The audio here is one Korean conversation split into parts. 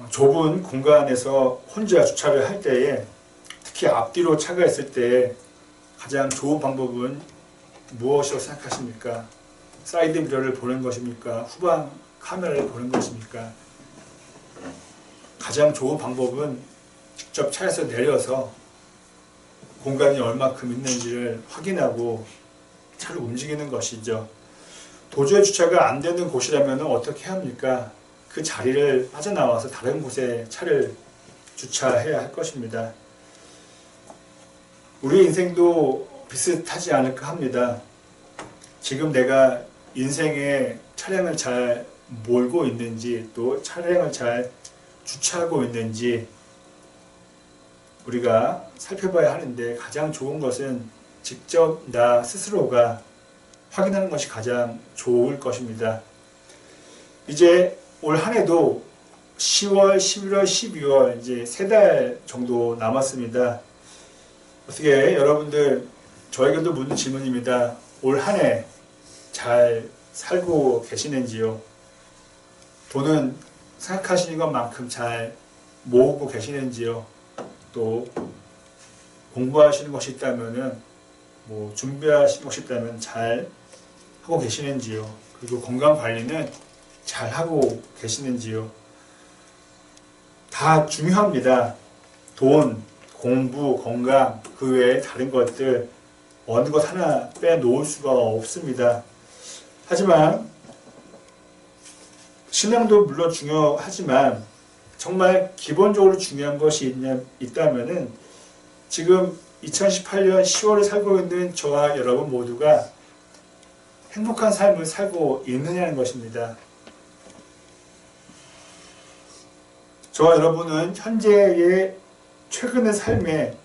좁은 공간에서 혼자 주차를 할 때에 특히 앞뒤로 차가 있을 때 가장 좋은 방법은 무엇이라고 생각하십니까? 사이드 미러를 보는 것입니까? 후방 카메라를 보는 것입니까? 가장 좋은 방법은 직접 차에서 내려서 공간이 얼마큼 있는지를 확인하고 차를 움직이는 것이죠. 도저히 주차가 안 되는 곳이라면 어떻게 합니까? 그 자리를 빠져나와서 다른 곳에 차를 주차해야 할 것입니다. 우리 인생도 비슷하지 않을까 합니다. 지금 내가 인생에 차량을 잘 몰고 있는지 또 차량을 잘 주차하고 있는지 우리가 살펴봐야 하는데 가장 좋은 것은 직접 나 스스로가 확인하는 것이 가장 좋을 것입니다. 이제 올 한 해도 10월, 11월, 12월 이제 3달 정도 남았습니다. 어떻게 여러분들 저에게도 묻는 질문입니다. 올 한 해 잘 살고 계시는지요? 돈은 생각하시는 것만큼 잘 모으고 계시는지요? 또 공부하시는 것이 있다면은 준비하시는 것이 있다면 잘 하고 계시는지요? 그리고 건강 관리는 잘 하고 계시는지요? 다 중요합니다. 돈, 공부, 건강, 그 외에 다른 것들 어느 것 하나 빼놓을 수가 없습니다. 하지만 신앙도 물론 중요하지만 정말 기본적으로 중요한 것이 있다면은 지금 2018년 10월에 살고 있는 저와 여러분 모두가 행복한 삶을 살고 있느냐는 것입니다. 저와 여러분은 현재의 최근의 삶에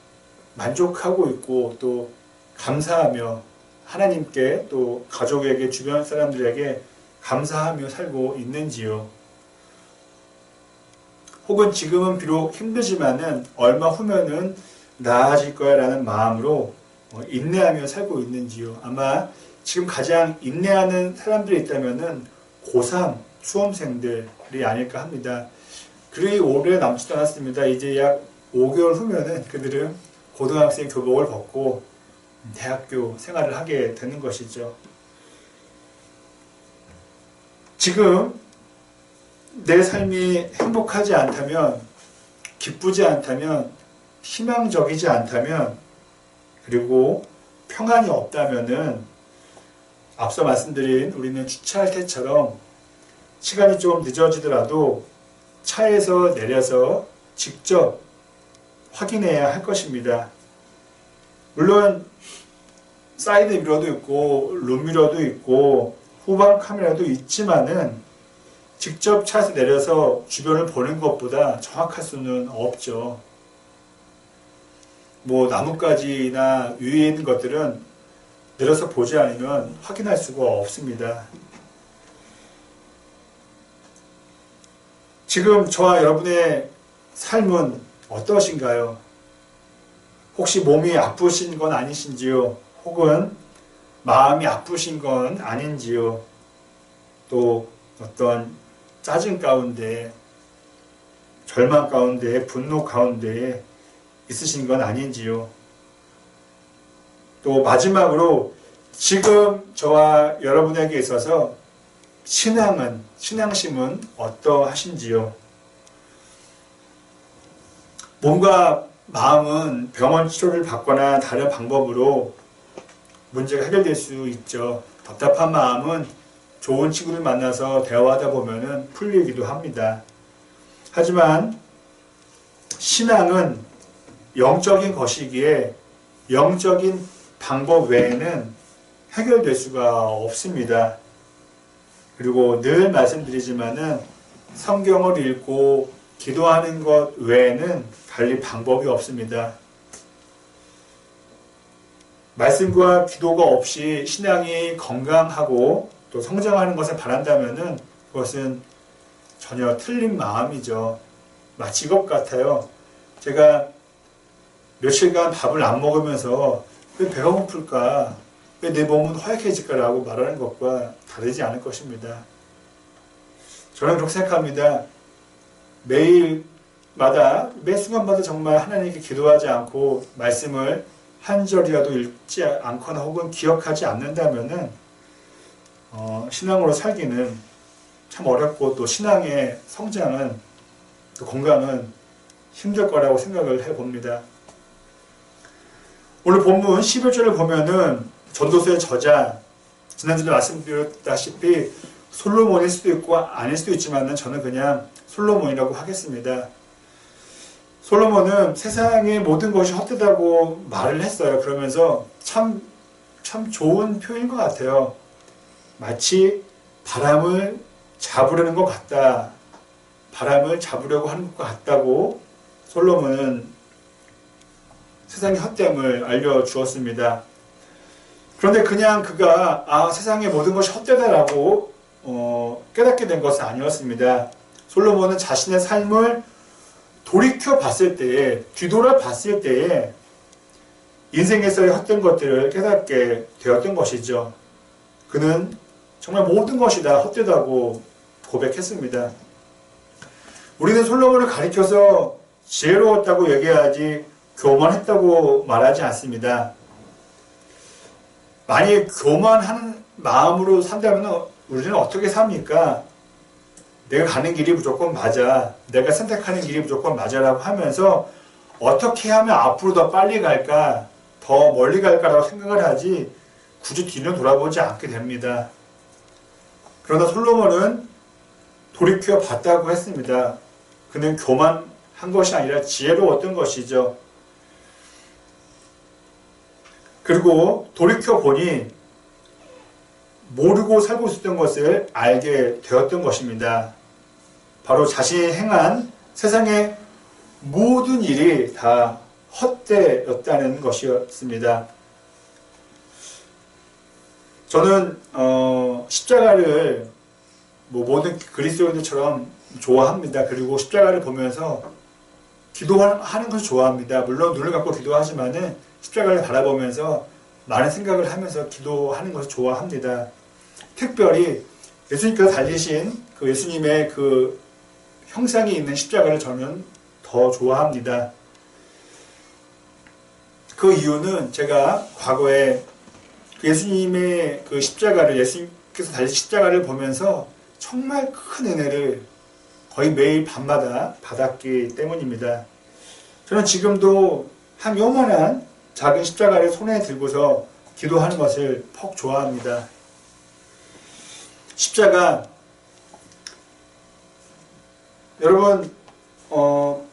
만족하고 있고 또 감사하며 하나님께 또 가족에게 주변 사람들에게 감사하며 살고 있는지요? 혹은 지금은 비록 힘들지만은 얼마 후면은 나아질 거야 라는 마음으로 인내하며 살고 있는지요? 아마 지금 가장 인내하는 사람들이 있다면은 고3 수험생들이 아닐까 합니다. 그리 오래 남지도 않았습니다. 이제 약 5개월 후면은 그들은 고등학생 교복을 벗고 대학교 생활을 하게 되는 것이죠. 지금 내 삶이 행복하지 않다면, 기쁘지 않다면, 희망적이지 않다면, 그리고 평안이 없다면은 앞서 말씀드린 우리는 주차할 때처럼 시간이 좀 늦어지더라도 차에서 내려서 직접 확인해야 할 것입니다. 물론 사이드 미러도 있고 룸미러도 있고 후방 카메라도 있지만은 직접 차에서 내려서 주변을 보는 것보다 정확할 수는 없죠. 나뭇가지나 위에 있는 것들은 내려서 보지 않으면 확인할 수가 없습니다. 지금 저와 여러분의 삶은 어떠신가요? 혹시 몸이 아프신 건 아니신지요? 혹은 마음이 아프신 건 아닌지요? 또 어떤 짜증 가운데, 절망 가운데, 분노 가운데 있으신 건 아닌지요? 또 마지막으로 지금 저와 여러분에게 있어서 신앙심은 어떠하신지요? 몸과 마음은 병원 치료를 받거나 다른 방법으로 문제가 해결될 수 있죠. 답답한 마음은 좋은 친구를 만나서 대화하다 보면 풀리기도 합니다. 하지만 신앙은 영적인 것이기에 영적인 방법 외에는 해결될 수가 없습니다. 그리고 늘 말씀드리지만은 성경을 읽고 기도하는 것 외에는 달리 방법이 없습니다. 말씀과 기도가 없이 신앙이 건강하고 또 성장하는 것을 바란다면은 그것은 전혀 틀린 마음이죠. 마치 이것 같아요. 제가 며칠간 밥을 안 먹으면서 왜 배가 고플까? 왜 내 몸은 허약해질까라고 말하는 것과 다르지 않을 것입니다. 저는 그렇게 생각합니다. 매일마다 매 순간마다 정말 하나님께 기도하지 않고 말씀을 한 절이라도 읽지 않거나 혹은 기억하지 않는다면은 신앙으로 살기는 참 어렵고 또 신앙의 성장은 또 건강은 힘들 거라고 생각을 해봅니다. 오늘 본문 11절을 보면은 전도서의 저자, 지난주에 말씀드렸다시피 솔로몬일 수도 있고 아닐 수도 있지만 저는 그냥 솔로몬이라고 하겠습니다. 솔로몬은 세상의 모든 것이 헛되다고 말을 했어요. 그러면서 참 좋은 표현인 것 같아요. 마치 바람을 잡으려는 것 같다. 바람을 잡으려고 하는 것 같다고 솔로몬은 세상의 헛됨을 알려주었습니다. 그런데 그냥 그가 세상의 모든 것이 헛되다라고 깨닫게 된 것은 아니었습니다. 솔로몬은 자신의 삶을 돌이켜 봤을 때에, 뒤돌아 봤을 때에 인생에서의 헛된 것들을 깨닫게 되었던 것이죠. 그는 정말 모든 것이 다 헛되다고 고백했습니다. 우리는 솔로몬을 가리켜서 지혜로웠다고 얘기하지 교만했다고 말하지 않습니다. 만약에 교만하는 마음으로 산다면 우리는 어떻게 삽니까? 내가 가는 길이 무조건 맞아. 내가 선택하는 길이 무조건 맞아라고 하면서 어떻게 하면 앞으로 더 빨리 갈까, 더 멀리 갈까라고 생각을 하지 굳이 뒤로 돌아보지 않게 됩니다. 그러나 솔로몬은 돌이켜 봤다고 했습니다. 그는 교만한 것이 아니라 지혜로웠던 것이죠. 그리고 돌이켜 보니 모르고 살고 있었던 것을 알게 되었던 것입니다. 바로 자신이 행한 세상의 모든 일이 다 헛되었다는 것이었습니다. 저는 십자가를 모든 그리스도인들처럼 좋아합니다. 그리고 십자가를 보면서 기도하는 것을 좋아합니다. 물론 눈을 감고 기도하지만은 십자가를 바라보면서 많은 생각을 하면서 기도하는 것을 좋아합니다. 특별히 예수님께서 달리신 그 예수님의 그 형상이 있는 십자가를 저는 더 좋아합니다. 그 이유는 제가 과거에 예수님의 그 십자가를, 예수님께서 달리신 십자가를 보면서 정말 큰 은혜를 거의 매일 밤마다 받았기 때문입니다. 저는 지금도 한 요만한 작은 십자가를 손에 들고서 기도하는 것을 퍽 좋아합니다. 십자가, 여러분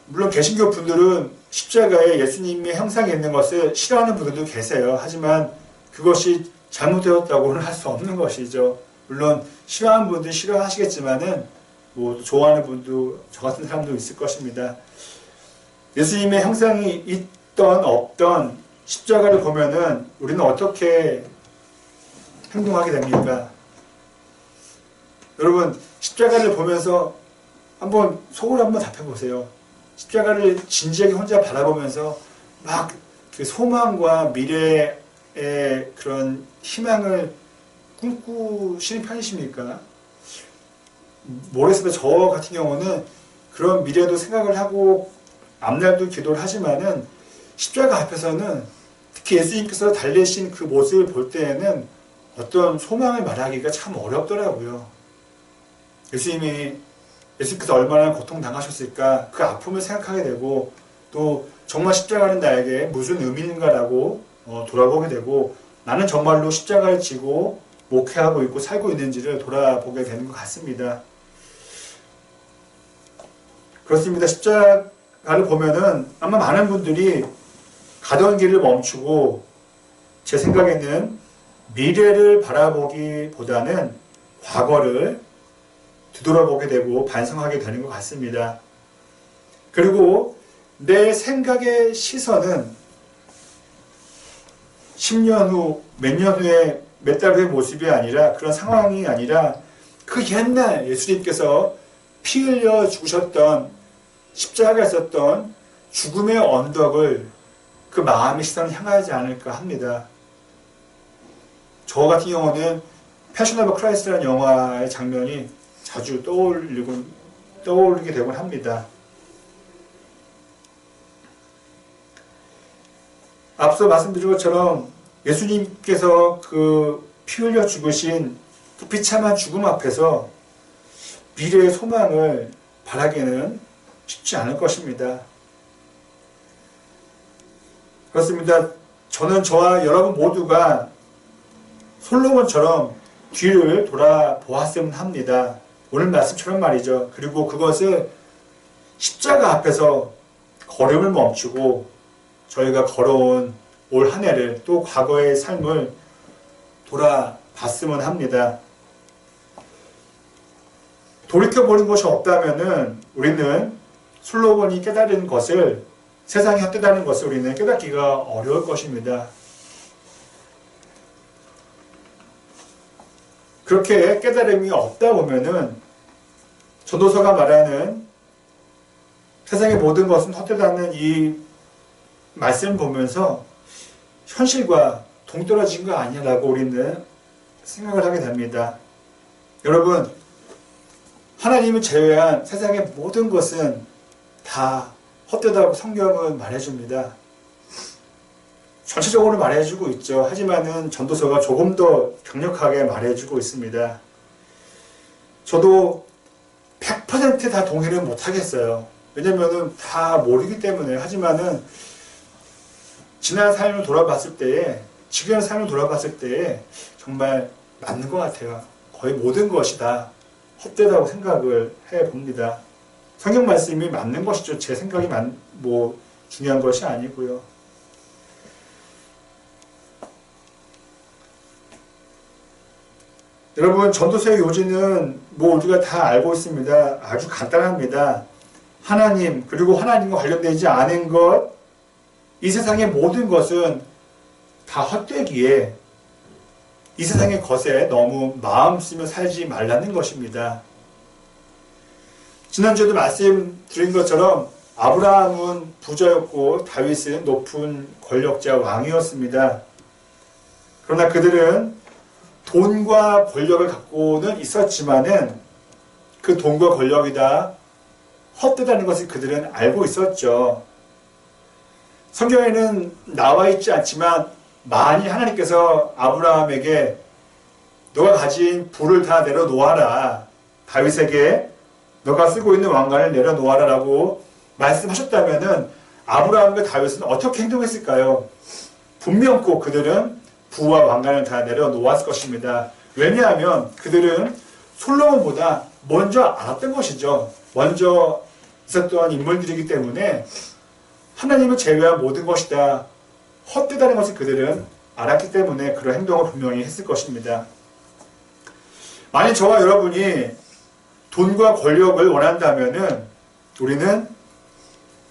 물론 개신교 분들은 십자가에 예수님의 형상이 있는 것을 싫어하는 분들도 계세요. 하지만 그것이 잘못되었다고는 할 수 없는 것이죠. 물론 싫어하는 분들은 싫어하시겠지만은 좋아하는 분도 저 같은 사람도 있을 것입니다. 예수님의 형상이 있던 없던 십자가를 보면은 우리는 어떻게 행동하게 됩니까? 여러분 십자가를 보면서 한번 속으로 한번 답해보세요. 십자가를 진지하게 혼자 바라보면서 막 그 소망과 미래의 그런 희망을 꿈꾸시는 편이십니까? 모르겠습니다. 저 같은 경우는 그런 미래도 생각을 하고 앞날도 기도를 하지만은 십자가 앞에서는 특히 예수님께서 달리신 그 모습을 볼 때에는 어떤 소망을 말하기가 참 어렵더라고요. 예수님께서 얼마나 고통당하셨을까, 그 아픔을 생각하게 되고 또 정말 십자가는 나에게 무슨 의미인가라고 돌아보게 되고 나는 정말로 십자가를 지고 목회하고 있고 살고 있는지를 돌아보게 되는 것 같습니다. 그렇습니다. 십자가를 보면은 아마 많은 분들이 가던 길을 멈추고 제 생각에는 미래를 바라보기보다는 과거를 뒤돌아보게 되고 반성하게 되는 것 같습니다. 그리고 내 생각의 시선은 10년 후, 몇 년 후에, 몇 달 후의 모습이 아니라 그런 상황이 아니라 그 옛날 예수님께서 피 흘려 죽으셨던 십자가가 있었던 죽음의 언덕을 그 마음의 시선을 향하지 않을까 합니다. 저 같은 경우는 패션 오브 크라이스트라는 영화의 장면이 자주 떠오르게 되곤 합니다. 앞서 말씀드린 것처럼 예수님께서 그 피 흘려 죽으신 그 비참한 죽음 앞에서 미래의 소망을 바라기는 쉽지 않을 것입니다. 그렇습니다. 저는 저와 여러분 모두가 솔로몬처럼 뒤를 돌아보았으면 합니다. 오늘 말씀처럼 말이죠. 그리고 그것을 십자가 앞에서 걸음을 멈추고 저희가 걸어온 올 한 해를 또 과거의 삶을 돌아봤으면 합니다. 돌이켜보는 것이 없다면은 우리는 솔로몬이 깨달은 것을, 세상이 헛되다는 것을 우리는 깨닫기가 어려울 것입니다. 그렇게 깨달음이 없다 보면은 전도서가 말하는 세상의 모든 것은 헛되다는 이 말씀을 보면서 현실과 동떨어진 거 아니냐라고 우리는 생각을 하게 됩니다. 여러분, 하나님을 제외한 세상의 모든 것은 다 헛되다고 성경은 말해줍니다. 전체적으로 말해주고 있죠. 하지만은 전도서가 조금 더 강력하게 말해주고 있습니다. 저도 100% 다 동의를 못하겠어요. 왜냐면은 다 모르기 때문에. 하지만은 지난 삶을 돌아봤을 때에, 지금의 삶을 돌아봤을 때에 정말 맞는 것 같아요. 거의 모든 것이 다 헛되다고 생각을 해봅니다. 성경 말씀이 맞는 것이죠. 제 생각이 중요한 것이 아니고요. 여러분, 전도서의 요지는 우리가 다 알고 있습니다. 아주 간단합니다. 하나님, 그리고 하나님과 관련되지 않은 것, 이 세상의 모든 것은 다 헛되기에 이 세상의 것에 너무 마음 쓰며 살지 말라는 것입니다. 지난주에도 말씀드린 것처럼 아브라함은 부자였고 다윗은 높은 권력자 왕이었습니다. 그러나 그들은 돈과 권력을 갖고는 있었지만은 그 돈과 권력이 다 헛되다는 것을 그들은 알고 있었죠. 성경에는 나와 있지 않지만 만일 하나님께서 아브라함에게 너가 가진 부를 다 내려놓아라, 다윗에게 너가 쓰고 있는 왕관을 내려놓아라 라고 말씀하셨다면은 아브라함과 다윗은 어떻게 행동했을까요? 분명코 그들은 부와 왕관을 다 내려놓았을 것입니다. 왜냐하면 그들은 솔로몬보다 먼저 알았던 것이죠. 먼저 있었던 인물들이기 때문에 하나님을 제외한 모든 것이 다 헛되다는 것을 그들은 알았기 때문에 그런 행동을 분명히 했을 것입니다. 만약 저와 여러분이 돈과 권력을 원한다면은 우리는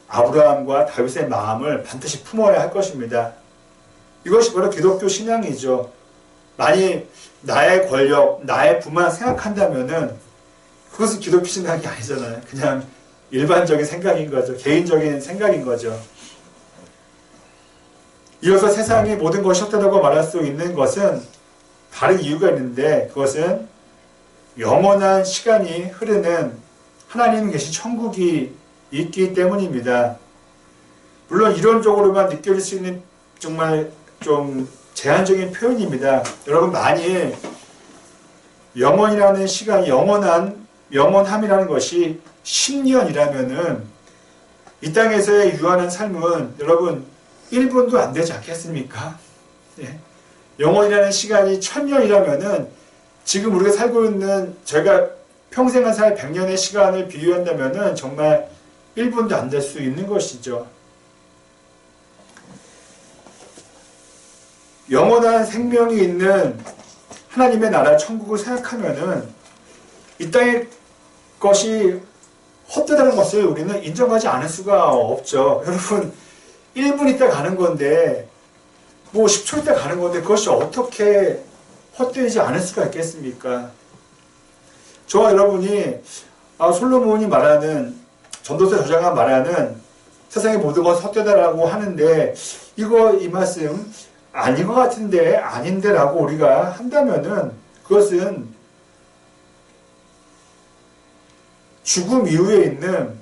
아브라함과 다윗의 마음을 반드시 품어야 할 것입니다. 이것이 바로 기독교 신앙이죠. 만약 나의 권력, 나의 부만 생각한다면은 그것은 기독교 신앙이 아니잖아요. 그냥 일반적인 생각인 거죠. 개인적인 생각인 거죠. 이어서 세상의 모든 것이 헛되다고 말할 수 있는 것은 다른 이유가 있는데 그것은 영원한 시간이 흐르는 하나님 계신 천국이 있기 때문입니다. 물론 이론적으로만 느껴질 수 있는 정말 좀 제한적인 표현입니다. 여러분, 만일 영원이라는 시간이 영원함이라는 것이 10년이라면은 이 땅에서의 유한한 삶은 여러분 1분도 안 되지 않겠습니까? 예. 영원이라는 시간이 1000년이라면은 지금 우리가 살고 있는 저희가 평생을 살 100년의 시간을 비유한다면은 정말 1분도 안 될 수 있는 것이죠. 영원한 생명이 있는 하나님의 나라 천국을 생각하면은 이 땅의 것이 헛되다는 것을 우리는 인정하지 않을 수가 없죠. 여러분, 1분 있다 가는 건데 10초 있다 가는 건데 그것이 어떻게 헛되지 않을 수가 있겠습니까? 저와 여러분이 솔로몬이 말하는, 전도서 저자가 말하는 세상의 모든 것은 헛되다라고 하는데 이 말씀 아닌 것 같은데 아닌데 라고 우리가 한다면은 그것은 죽음 이후에 있는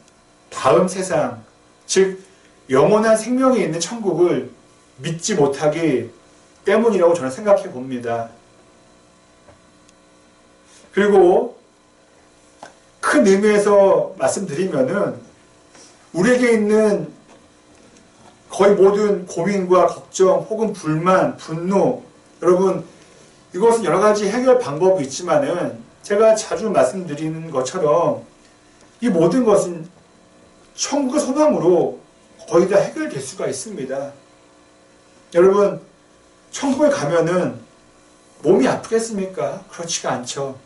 다음 세상, 즉 영원한 생명이 있는 천국을 믿지 못하기 때문이라고 저는 생각해 봅니다. 그리고 큰 의미에서 말씀드리면은 우리에게 있는 거의 모든 고민과 걱정 혹은 불만, 분노, 여러분 이것은 여러 가지 해결 방법이 있지만은 제가 자주 말씀드리는 것처럼 이 모든 것은 천국의 소망으로 거의 다 해결될 수가 있습니다. 여러분 천국에 가면은 몸이 아프겠습니까? 그렇지가 않죠.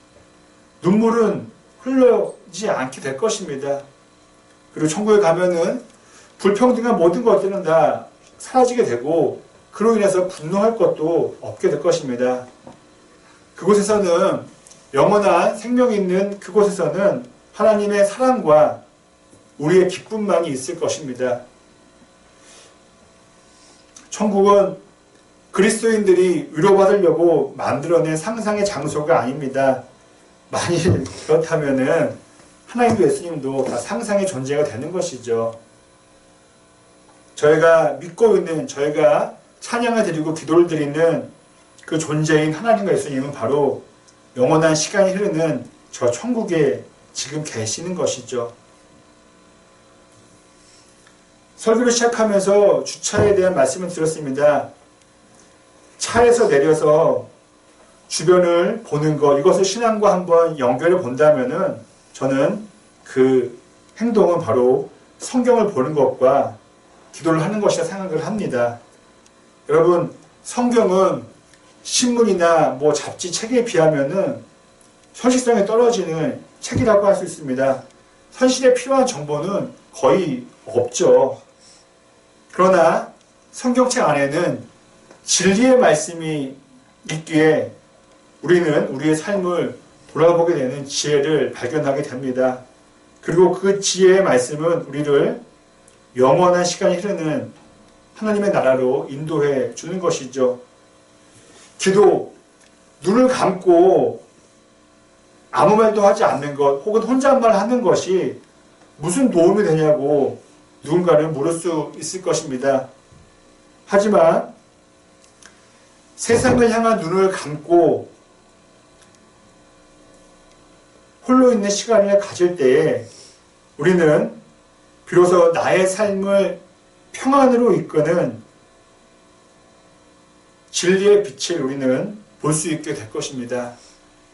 눈물은 흘러지 않게 될 것입니다. 그리고 천국에 가면은 불평등한 모든 것들은 다 사라지게 되고 그로 인해서 분노할 것도 없게 될 것입니다. 그곳에서는 영원한 생명이 있는 그곳에서는 하나님의 사랑과 우리의 기쁨만이 있을 것입니다. 천국은 그리스도인들이 위로받으려고 만들어낸 상상의 장소가 아닙니다. 만일 그렇다면은 하나님도 예수님도 다 상상의 존재가 되는 것이죠. 저희가 믿고 있는, 저희가 찬양을 드리고 기도를 드리는 그 존재인 하나님과 예수님은 바로 영원한 시간이 흐르는 저 천국에 지금 계시는 것이죠. 설교를 시작하면서 주차에 대한 말씀을 드렸습니다. 차에서 내려서 주변을 보는 것, 이것을 신앙과 한번 연결해 본다면은 저는 그 행동은 바로 성경을 보는 것과 기도를 하는 것이라 생각을 합니다. 여러분, 성경은 신문이나 뭐 잡지 책에 비하면은 현실성에 떨어지는 책이라고 할 수 있습니다. 현실에 필요한 정보는 거의 없죠. 그러나 성경책 안에는 진리의 말씀이 있기에 우리는 우리의 삶을 돌아보게 되는 지혜를 발견하게 됩니다. 그리고 그 지혜의 말씀은 우리를 영원한 시간이 흐르는 하나님의 나라로 인도해 주는 것이죠. 기도, 눈을 감고 아무 말도 하지 않는 것 혹은 혼잣말 하는 것이 무슨 도움이 되냐고 누군가는 물을 수 있을 것입니다. 하지만 세상을 향한 눈을 감고 홀로 있는 시간을 가질 때에 우리는 비로소 나의 삶을 평안으로 이끄는 진리의 빛을 우리는 볼 수 있게 될 것입니다.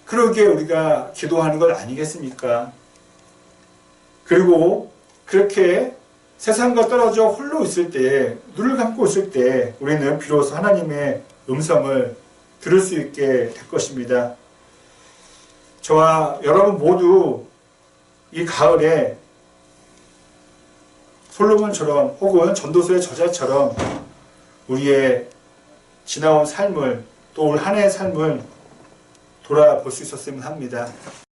그러기에 우리가 기도하는 것 아니겠습니까? 그리고 그렇게 세상과 떨어져 홀로 있을 때, 눈을 감고 있을 때 우리는 비로소 하나님의 음성을 들을 수 있게 될 것입니다. 저와 여러분 모두 이 가을에 솔로몬처럼 혹은 전도서의 저자처럼 우리의 지나온 삶을 또 올 한 해의 삶을 돌아볼 수 있었으면 합니다.